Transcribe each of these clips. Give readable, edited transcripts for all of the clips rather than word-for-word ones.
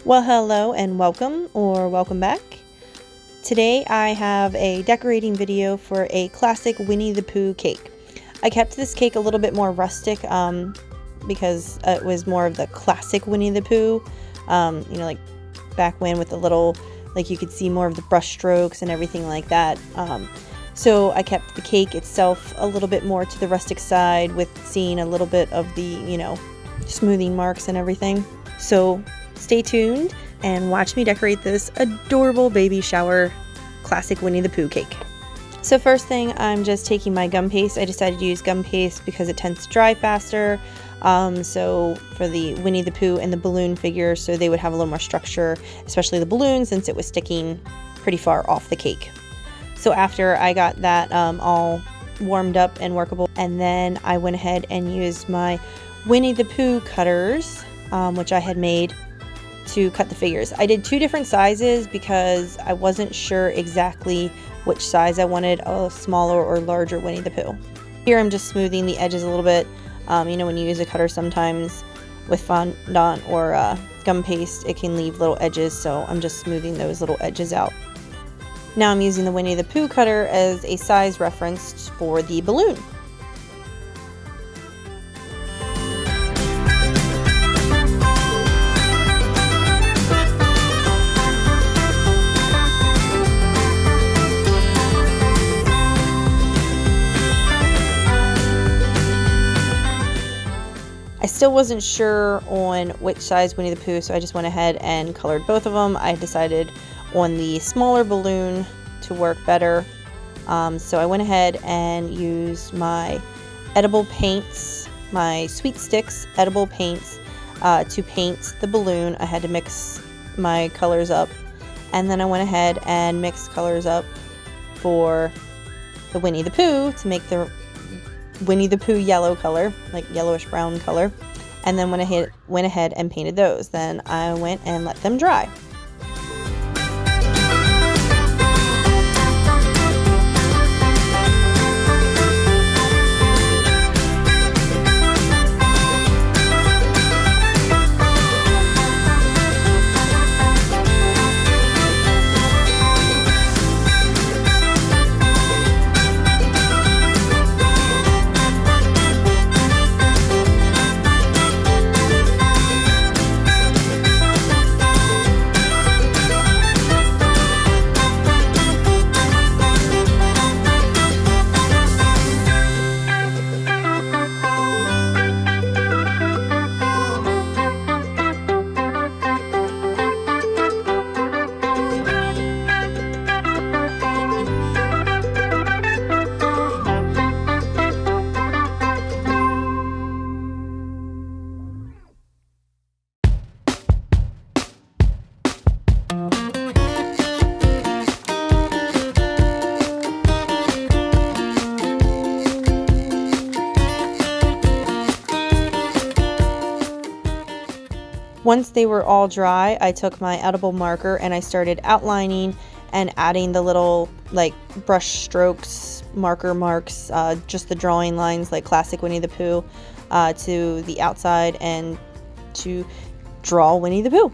Well, hello and welcome, or welcome back. Today I have a decorating video for a classic Winnie the Pooh cake. I kept this cake a little bit more rustic because it was more of the classic Winnie the Pooh, like back when with the little, like you could see more of the brush strokes and everything like that. So I kept the cake itself a little bit more to the rustic side with seeing a little bit of the, smoothing marks and everything. So stay tuned and watch me decorate this adorable baby shower classic Winnie the Pooh cake. So first thing, I'm just taking my gum paste. I decided to use gum paste because it tends to dry faster. So for the Winnie the Pooh and the balloon figure, so they would have a little more structure, especially the balloon, since it was sticking pretty far off the cake. So after I got that all warmed up and workable, and then I went ahead and used my Winnie the Pooh cutters, which I had made to cut the figures. I did two different sizes because I wasn't sure exactly which size I wanted, a smaller or larger Winnie the Pooh. Here I'm just smoothing the edges a little bit. When you use a cutter sometimes with fondant or gum paste, it can leave little edges, so I'm just smoothing those little edges out. Now I'm using the Winnie the Pooh cutter as a size reference for the balloon. I still wasn't sure on which size Winnie the Pooh, so I just went ahead and colored both of them. I decided on the smaller balloon to work better. So I went ahead and used my edible paints, my Sweet Sticks edible paints, to paint the balloon. I had to mix my colors up, and then I went ahead and mixed colors up for the Winnie the Pooh to make the Winnie the Pooh yellow color, like yellowish brown color, and then went ahead and painted those. Then I went and let them dry. Once they were all dry, I took my edible marker and I started outlining and adding the little brush strokes, marker marks, just the drawing lines like classic Winnie the Pooh, to the outside and to draw Winnie the Pooh.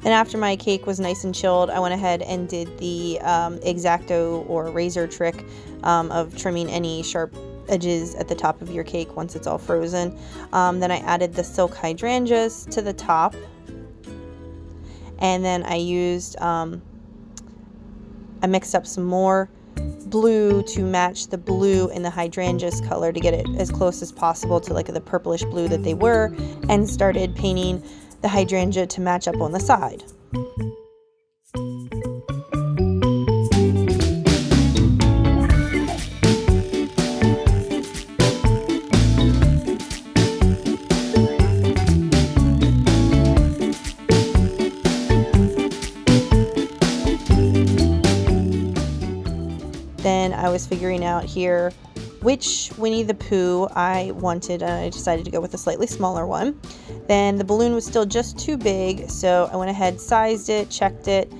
Then after my cake was nice and chilled, I went ahead and did the X-Acto or razor trick of trimming any sharp edges at the top of your cake once it's all frozen. Then I added the silk hydrangeas to the top, and then I used I mixed up some more blue to match the blue in the hydrangeas color to get it as close as possible to like the purplish blue that they were, and started painting the hydrangea to match up on the side. Then I was figuring out here which Winnie the Pooh I wanted, and I decided to go with a slightly smaller one. Then the balloon was still just too big, so I went ahead, sized it, checked it,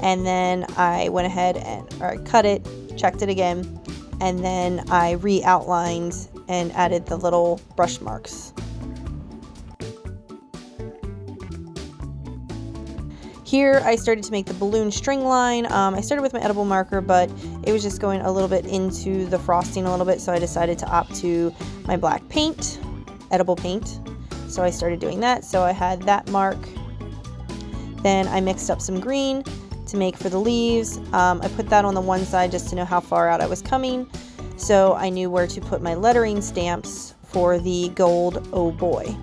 and then I went ahead and cut it, checked it again, and then I re-outlined and added the little brush marks. Here I started to make the balloon string line. I started with my edible marker, but it was just going a little bit into the frosting a little bit, so I decided to opt to my black paint, edible paint. So I started doing that. So I had that mark. Then I mixed up some green to make for the leaves. I put that on the one side just to know how far out I was coming, so I knew where to put my lettering stamps for the gold oh boy.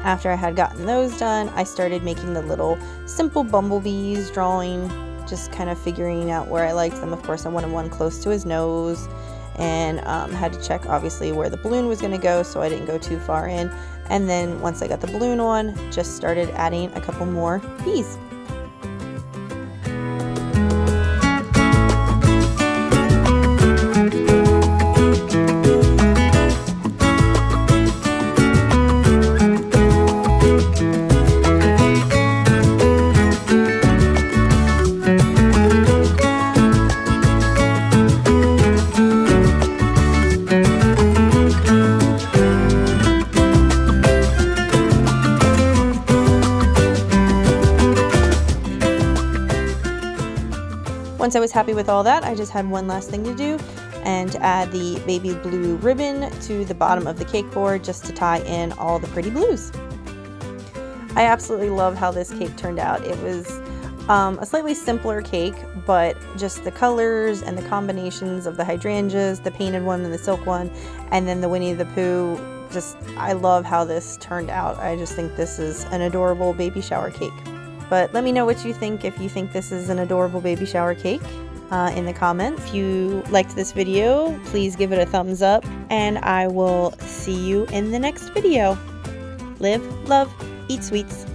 After I had gotten those done, I started making the little simple bumblebees, drawing, just kind of figuring out where I liked them. Of course, I wanted one close to his nose, and had to check obviously where the balloon was going to go, so I didn't go too far in. And then once I got the balloon on, just started adding a couple more bees. Once I was happy with all that, I just had one last thing to do, and to add the baby blue ribbon to the bottom of the cake board just to tie in all the pretty blues. I absolutely love how this cake turned out. It was a slightly simpler cake, but just the colors and the combinations of the hydrangeas, the painted one and the silk one, and then the Winnie the Pooh, I love how this turned out. I just think this is an adorable baby shower cake. But let me know what you think, if you think this is an adorable baby shower cake, in the comments. If you liked this video, please give it a thumbs up, and I will see you in the next video. Live, love, eat sweets.